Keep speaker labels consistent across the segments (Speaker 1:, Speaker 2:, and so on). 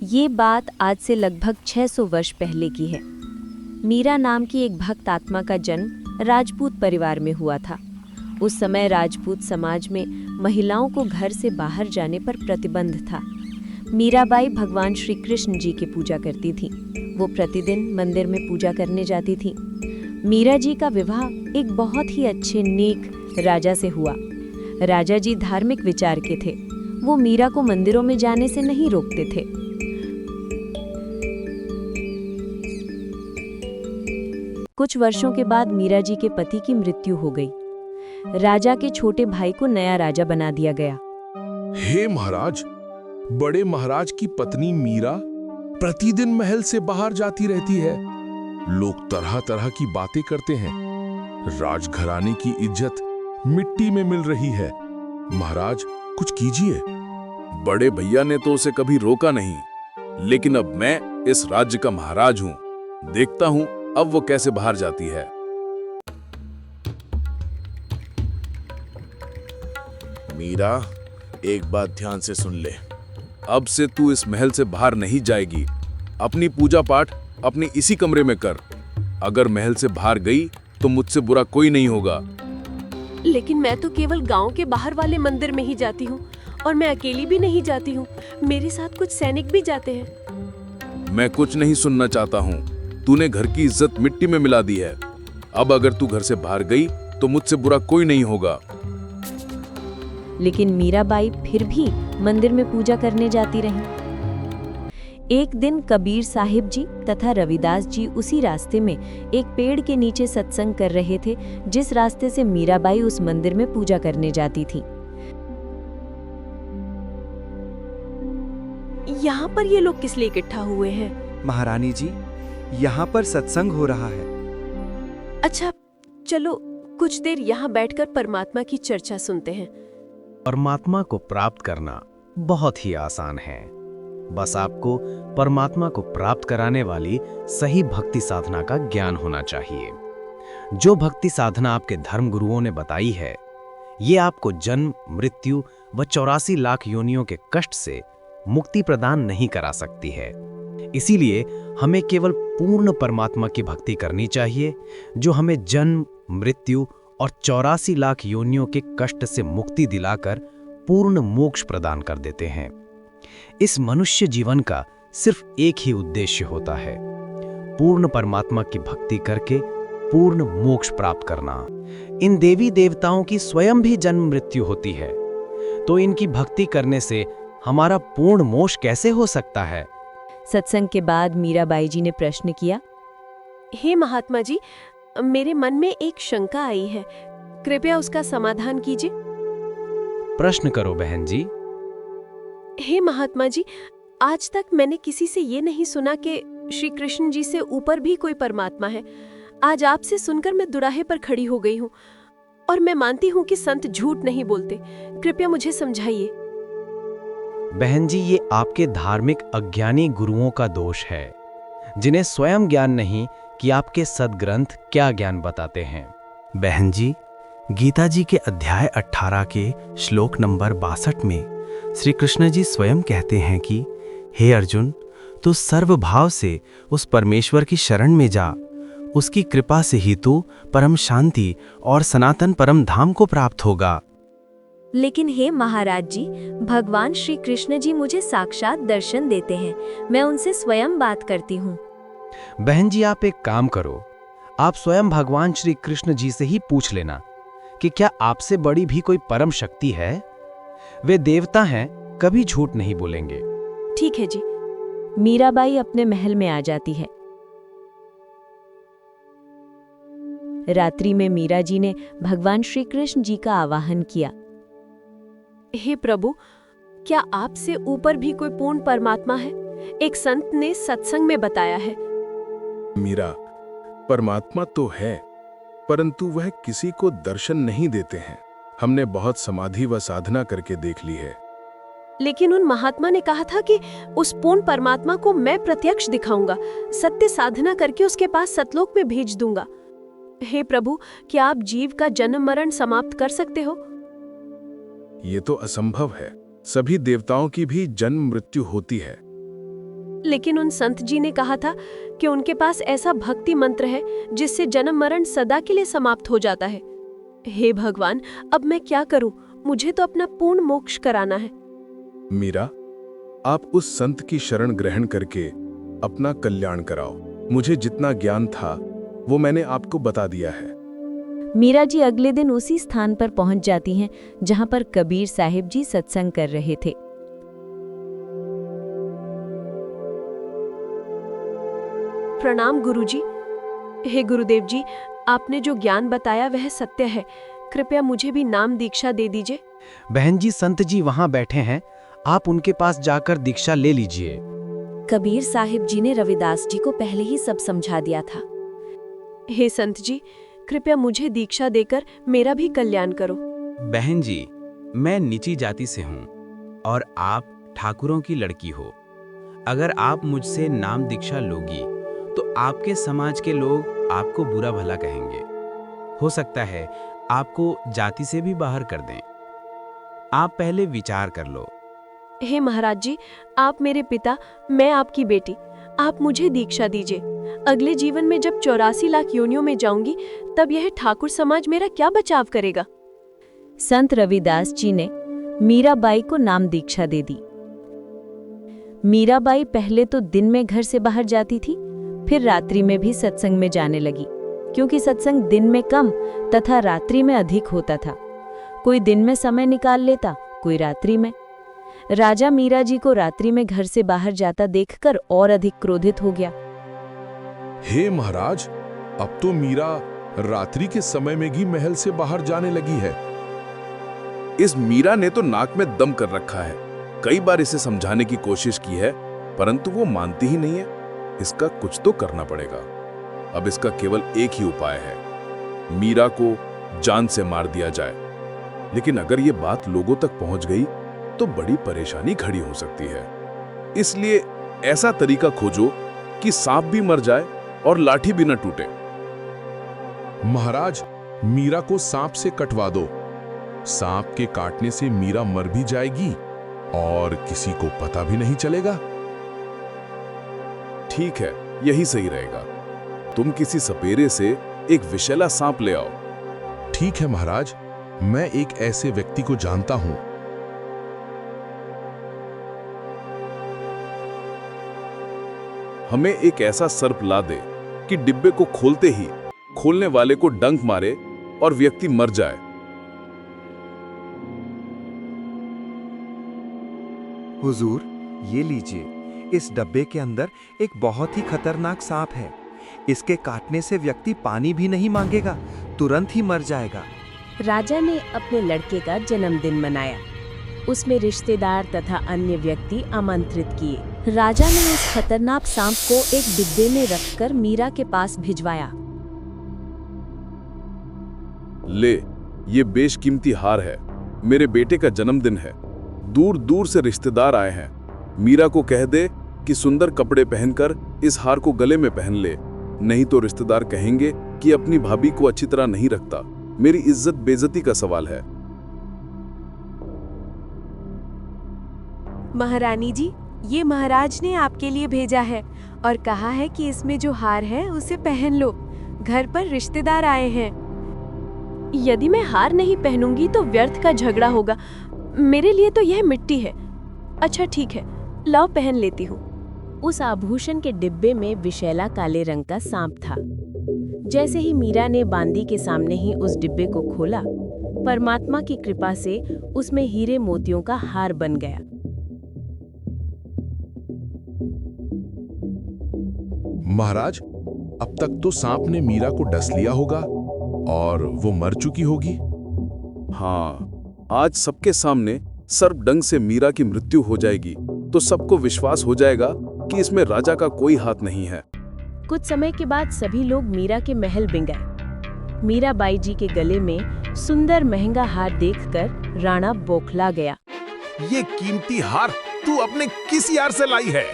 Speaker 1: ये बात आज से लगभग 600 वर्ष पहले की है। मीरा नाम की एक भक्त आत्मा का जन्म राजपूत परिवार में हुआ था। उस समय राजपूत समाज में महिलाओं को घर से बाहर जाने पर प्रतिबंध था। मीराबाई भगवान श्री कृष्ण जी की पूजा करती थी। वो प्रतिदिन मंदिर में पूजा करने जाती थी। मीरा जी का विवाह एक बहुत ही अच्छे नेक राजा से हुआ। राजा जी धार्मिक विचार के थे। वो मीरा को मंदिरों में जाने से नहीं रोकते थे। कुछ वर्षों के बाद मीरा जी के पति की मृत्यु हो गई। राजा के छोटे भाई को नया राजा बना दिया गया।
Speaker 2: हे महाराज, बड़े महाराज की पत्नी मीरा प्रतिदिन महल से बाहर जाती रहती है। लोग तरह तरह की बातें करते हैं। राजघराने की इज्जत मिट्टी में मिल रही है। महाराज, कुछ कीजिए।
Speaker 3: बड़े भैया ने तो उसे कभी रोका नहीं, लेकिन अब मैं इस राज्य का महाराज हूं। देखता हूं अब वो कैसे बाहर जाती है। मीरा, एक बात ध्यान से सुन ले। अब से तू इस महल से बाहर नहीं जाएगी। अपनी पूजा पाठ अपने इसी कमरे में कर। अगर महल से बाहर गई तो मुझसे बुरा कोई नहीं होगा।
Speaker 4: लेकिन मैं तो केवल गांव के बाहर वाले मंदिर में ही जाती हूँ, और मैं अकेली भी नहीं जाती हूँ। मेरे साथ कुछ सैनिक भी जाते हैं।
Speaker 3: मैं कुछ नहीं सुनना चाहता हूँ। तूने घर की इज्जत मिट्टी में मिला दी है। अब अगर तू घर से बाहर गई तो मुझसे बुरा कोई नहीं होगा।
Speaker 1: लेकिन मीराबाई फिर भी मंदिर में पूजा करने जाती रही। एक दिन कबीर साहिब जी तथा रविदास जी उसी रास्ते में एक पेड़ के नीचे सत्संग कर रहे थे, जिस रास्ते से मीराबाई उस मंदिर में पूजा करने जाती थी।
Speaker 4: यहाँ पर ये लोग किस लिए इकट्ठा हुए हैं?
Speaker 5: महारानी जी, यहाँ पर सत्संग हो रहा है।
Speaker 4: अच्छा, चलो कुछ देर यहाँ बैठकर परमात्मा की चर्चा सुनते हैं।
Speaker 6: परमात्मा को प्राप्त करना बहुत ही आसान है। बस आपको परमात्मा को प्राप्त कराने वाली सही भक्ति साधना का ज्ञान होना चाहिए। जो भक्ति साधना आपके धर्म गुरुओं ने बताई है, ये आपको जन्म, मृत्यु व 84 लाख योनियों के कष्ट से मुक्ति प्रदान नहीं करा सकती है। इसीलिए हमें केवल पूर्ण परमात्मा की भक्ति करनी चाहिए, जो हमें जन्म, मृत्यु और 84 लाख योनियों के कष्ट से मुक्ति दिलाकर पूर्ण मोक्ष प्रदान कर देते हैं। इस मनुष्य जीवन का सिर्फ एक ही उद्देश्य होता है, पूर्ण परमात्मा की भक्ति करके पूर्ण मोक्ष प्राप्त करना। इन देवी देवताओं की स्वयं भी जन्म मृत्यु होती है, तो इनकी भक्ति करने से हमारा पूर्ण मोक्ष कैसे हो सकता है?
Speaker 1: सत्संग के बाद मीराबाई जी ने प्रश्न किया,
Speaker 4: हे महात्मा जी, मेरे मन में एक शंका आई है, कृपया उसका समाधान कीजिए।
Speaker 6: प्रश्न करो बहन जी।
Speaker 4: हे महात्मा जी, आज तक मैंने किसी से ये नहीं सुना कि श्री कृष्ण जी से ऊपर भी कोई परमात्मा है। आज आपसे सुनकर मैं दुराहे पर खड़ी हो गई हूँ, और मैं मानती हूँ कि संत झूठ नहीं बोलते। कृपया मुझे समझाइए।
Speaker 6: बहन जी, ये आपके धार्मिक अज्ञानी गुरुओं का दोष है, जिन्हें स्वयं ज्ञान नहीं कि आपके सदग्रंथ क्या ज्ञान बताते हैं। बहन जी, गीता जी के अध्याय 18 के श्लोक नंबर 62 में श्री कृष्ण जी स्वयं कहते हैं कि हे अर्जुन, तू सर्वभाव से उस परमेश्वर की शरण में जा। उसकी कृपा से ही तू परम शांति और सनातन परम धाम को प्राप्त होगा।
Speaker 1: लेकिन हे महाराज जी, भगवान श्री कृष्ण जी मुझे साक्षात दर्शन देते हैं। मैं उनसे स्वयं बात करती हूँ।
Speaker 6: बहन जी, आप एक काम करो, आप स्वयं भगवान श्री कृष्ण जी से ही पूछ लेना कि क्या आपसे बड़ी भी कोई परम शक्ति है। वे देवता हैं, कभी झूठ नहीं बोलेंगे।
Speaker 4: ठीक है जी।
Speaker 1: मीराबाई अपने महल में आ जाती है। रात्रि में मीरा जी ने भगवान श्री कृष्ण जी का आवाहन किया।
Speaker 4: हे प्रभु, क्या आपसे ऊपर भी कोई पूर्ण परमात्मा है? एक संत ने सत्संग में बताया है।
Speaker 2: मीरा, परमात्मा तो है, परंतु वह किसी को दर्शन नहीं देते हैं। हमने बहुत समाधि व साधना करके देख ली है।
Speaker 4: लेकिन उन महात्मा ने कहा था कि उस पूर्ण परमात्मा को मैं प्रत्यक्ष दिखाऊंगा, सत्य साधना करके उसके पास सतलोक में भेज दूंगा। हे प्रभु, क्या आप जीव का जन्म मरण समाप्त कर सकते हो?
Speaker 2: ये तो असंभव है। सभी देवताओं की भी जन्म मृत्यु होती है।
Speaker 4: लेकिन उन संत जी ने कहा था कि उनके पास ऐसा भक्ति मंत्र है जिससे जन्म मरण सदा के लिए समाप्त हो जाता है। हे भगवान, अब मैं क्या करूं? मुझे तो अपना पूर्ण मोक्ष कराना है।
Speaker 3: मीरा, आप उस संत की शरण ग्रहण करके अपना कल्याण कराओ। मुझे जितना ज्ञान था वो मैंने आपको बता दिया है।
Speaker 1: मीरा जी अगले दिन उसी स्थान पर पहुंच जाती हैं जहां पर कबीर साहिब जी सत्संग कर रहे थे।
Speaker 4: प्रणाम गुरुजी। हे गुरुदेव जी, आपने जो ज्ञान बताया वह सत्य है। कृपया मुझे भी नाम दीक्षा दे दीजिए।
Speaker 6: बहन जी, संत जी वहां बैठे हैं, आप उनके पास जाकर दीक्षा ले लीजिए।
Speaker 1: कबीर साहिब जी ने रविदास जी को पहले ही सब समझा दिया था।
Speaker 4: हे संत जी, कृपया मुझे दीक्षा देकर मेरा भी कल्याण करो।
Speaker 7: बहन जी, मैं नीची जाति से हूँ और आप ठाकुरों की लड़की हो। अगर आप मुझसे नाम दीक्षा लोगी तो आपके समाज के लोग आपको बुरा भला कहेंगे। हो सकता है आपको जाति से भी बाहर कर दें। आप पहले विचार कर लो।
Speaker 4: हे महाराज जी, आप मेरे पिता, मैं आपकी बेटी। आप मुझे दीक्षा दीजिए। अगले जीवन में जब 84 लाख योनियों में जाऊंगी तब यह ठाकुर समाज मेरा क्या बचाव करेगा?
Speaker 1: संत रविदास जी ने मीराबाई को नाम दीक्षा दे दी। मीराबाई पहले तो दिन में घर से बाहर जाती थी, फिर रात्रि में भी सत्संग में जाने लगी, क्योंकि सत्संग दिन में कम तथा रात्रि में अधिक होता था। कोई दिन में समय निकाल लेता, कोई रात्रि में। राजा मीरा जी को रात्रि में घर से बाहर जाता देखकर और अधिक क्रोधित हो गया।
Speaker 2: हे महाराज, अब तो मीरा रात्रि के समय में भी महल से बाहर जाने लगी है।
Speaker 3: इस मीरा ने तो नाक में दम कर रखा है। कई बार इसे समझाने की कोशिश की है, परंतु वो मानती ही नहीं है। इसका कुछ तो करना पड़ेगा। अब इसका केवल एक ही उपाय है, मीरा को जान से मार दिया जाए। लेकिन अगर ये बात लोगों तक पहुंच गई तो बड़ी परेशानी खड़ी हो सकती है। इसलिए ऐसा तरीका खोजो कि सांप भी मर जाए और लाठी भी न टूटे।
Speaker 2: महाराज, मीरा को सांप से कटवा दो। सांप के काटने से मीरा मर भी जाएगी और किसी को पता भी नहीं चलेगा।
Speaker 3: ठीक है, यही सही रहेगा। तुम किसी सपेरे से एक विषैला सांप ले आओ।
Speaker 2: ठीक है महाराज, मैं एक ऐसे व्यक्ति को जानता हूं।
Speaker 3: हमें एक ऐसा सर्प ला दे कि डिब्बे को खोलते ही खोलने वाले को डंक मारे और व्यक्ति मर जाए।
Speaker 5: हुजूर, ये लीजिए, इस डब्बे के अंदर एक बहुत ही खतरनाक सांप है। इसके काटने से व्यक्ति पानी भी नहीं मांगेगा, तुरंत ही मर जाएगा।
Speaker 1: राजा ने अपने लड़के का जन्मदिन मनाया। उसमें रिश्तेदार तथा अन्य व्यक्ति आमंत्रित किए। राजा ने उस खतरनाक सांप को एक डिब्बे में रखकर मीरा के पास भिजवाया।
Speaker 3: ले, ये बेशकीमती हार है। मेरे बेटे का जन्मदिन है। दूर दूर से रिश्तेदार आए हैं। मीरा को कह दे कि सुंदर कपड़े पहनकर इस हार को गले में पहन ले, नहीं तो रिश्तेदार कहेंगे कि अपनी भाभी को अच्छी तरह नहीं रखता। मेरी इज्जत बेइज्जती का सवाल है।
Speaker 4: महारानी जी, ये महाराज ने आपके लिए भेजा है और कहा है कि इसमें जो हार है उसे पहन लो। घर पर रिश्तेदार आए हैं। यदि मैं हार नहीं पहनूंगी तो व्यर्थ का झगड़ा होगा। मेरे लिए तो यह मिट्टी है। अच्छा ठीक है, लाओ पहन लेती हूँ।
Speaker 1: उस आभूषण के डिब्बे में विषैला काले रंग का सांप था। जैसे ही मीरा ने बांदी के सामने ही उस डिब्बे को खोला, परमात्मा की कृपा से उसमें हीरे मोतियों का हार बन गया।
Speaker 2: महाराज, अब तक तो सांप ने मीरा को डस लिया होगा और वो मर चुकी होगी।
Speaker 3: हाँ, आज सबके सामने सर्प डंग से मीरा की मृत्यु हो जाएगी तो सबको विश्वास हो जाएगा कि इसमें राजा का कोई हाथ नहीं है।
Speaker 1: कुछ समय के बाद सभी लोग मीरा के महल में गए। मीराबाई जी के गले में सुंदर महंगा हार देखकर राणा बौखला गया।
Speaker 2: ये कीमती हार तू अपने किस यार से लाई है?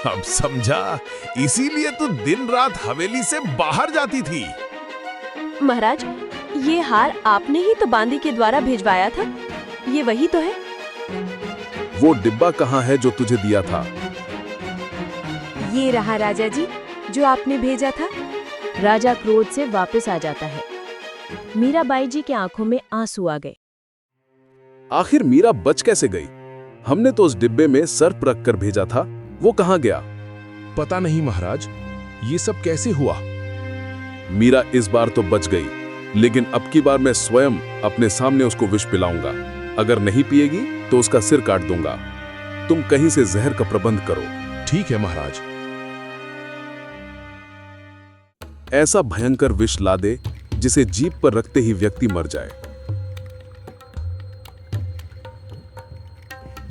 Speaker 2: अब समझा, इसीलिए तू दिन रात हवेली से बाहर जाती थी।
Speaker 4: महाराज, ये हार आपने ही तो बांदी के द्वारा भिजवाया था। ये वही तो है।
Speaker 3: वो डिब्बा कहाँ है जो तुझे दिया था?
Speaker 4: ये रहा राजा जी, जो आपने भेजा था।
Speaker 1: राजा क्रोध से वापस आ जाता है। मीराबाई जी के आंखों में आंसू आ गए।
Speaker 3: आखिर मीरा बच कैसे गई? हमने तो उस डिब्बे में सर्प रख कर भेजा था, वो कहाँ गया?
Speaker 2: पता नहीं महाराज, ये सब कैसे हुआ?
Speaker 3: मीरा इस बार तो बच गई, लेकिन अब की बार मैं स्वयं अपने सामने उसको विष पिलाऊंगा। अगर नहीं पिएगी तो उसका सिर काट दूंगा। तुम कहीं से जहर का प्रबंध करो।
Speaker 2: ठीक है महाराज।
Speaker 3: ऐसा भयंकर विष ला दे जिसे जीभ पर रखते ही व्यक्ति मर जाए।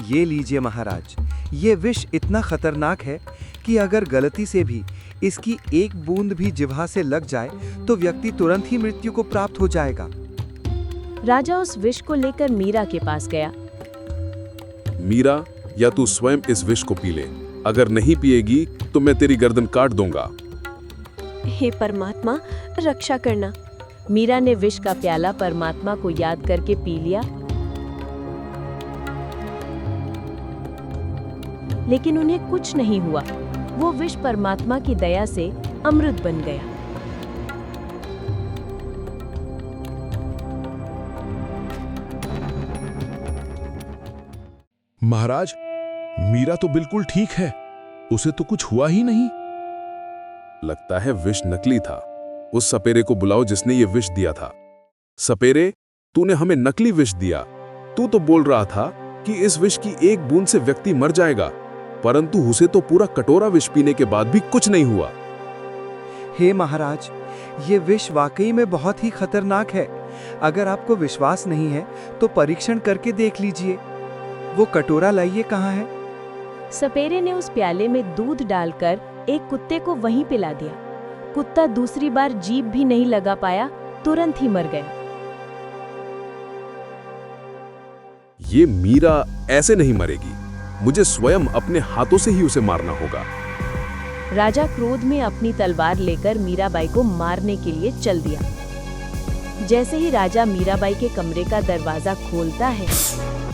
Speaker 5: ये लीजिए महाराज, ये विष इतना खतरनाक है कि अगर गलती से भी इसकी एक बूंद भी जिह्वा से लग जाए तो व्यक्ति तुरंत ही मृत्यु को प्राप्त हो जाएगा।
Speaker 1: राजा उस विष को लेकर मीरा के पास गया।
Speaker 3: मीरा, या तू स्वयं इस विष को पी ले। अगर नहीं पिएगी तो मैं तेरी गर्दन काट दूंगा।
Speaker 4: हे परमात्मा, रक्षा करना।
Speaker 1: मीरा ने विष का प्याला परमात्मा को याद करके पी लिया, लेकिन उन्हें कुछ नहीं हुआ। वो विष परमात्मा की दया से अमृत बन गया।
Speaker 2: महाराज, मीरा तो बिल्कुल ठीक है, उसे तो कुछ हुआ ही नहीं।
Speaker 3: लगता है विष नकली था। उस सपेरे को बुलाओ जिसने ये विष दिया था। सपेरे, तूने हमें नकली विष दिया। तू तो बोल रहा था कि इस विष की एक बूंद से व्यक्ति मर जाएगा, परंतु उसे तो पूरा कटोरा विष पीने के बाद भी कुछ नहीं हुआ।
Speaker 5: हे महाराज, ये विष वाकई में बहुत ही खतरनाक है। अगर आपको विश्वास नहीं है तो परीक्षण करके देख लीजिए। वो कटोरा लाइए, कहाँ है?
Speaker 1: सपेरे ने उस प्याले में दूध डालकर एक कुत्ते को वहीं पिला दिया। कुत्ता दूसरी बार जीभ भी नहीं लगा पाया, तुरंत ही मर गया।
Speaker 3: ये मीरा ऐसे नहीं मरेगी। मुझे स्वयं अपने हाथों से ही उसे मारना होगा।
Speaker 1: राजा क्रोध में अपनी तलवार लेकर मीराबाई को मारने के लिए चल दिया। जैसे ही राजा मीराबाई के कमरे का दरवाजा खोलता है,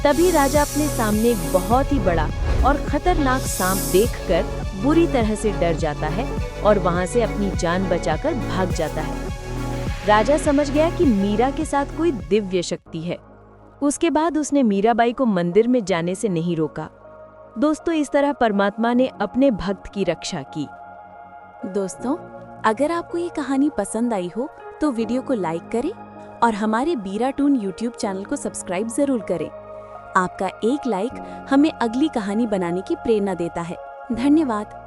Speaker 1: तभी राजा अपने सामने एक बहुत ही बड़ा और खतरनाक सांप देखकर बुरी तरह से डर जाता है और वहां से अपनी जान बचाकर भाग जाता है। राजा समझ गया कि मीरा के साथ कोई दिव्य शक्ति है। उसके बाद उसने मीराबाई को मंदिर में जाने से नहीं रोका। दोस्तों, इस तरह परमात्मा ने अपने भक्त की रक्षा की।
Speaker 8: दोस्तों, अगर आपको ये कहानी पसंद आई हो तो वीडियो को लाइक करें और हमारे बीराटून यूट्यूब चैनल को सब्सक्राइब जरूर करें। आपका एक लाइक हमें अगली कहानी बनाने की प्रेरणा देता है। धन्यवाद।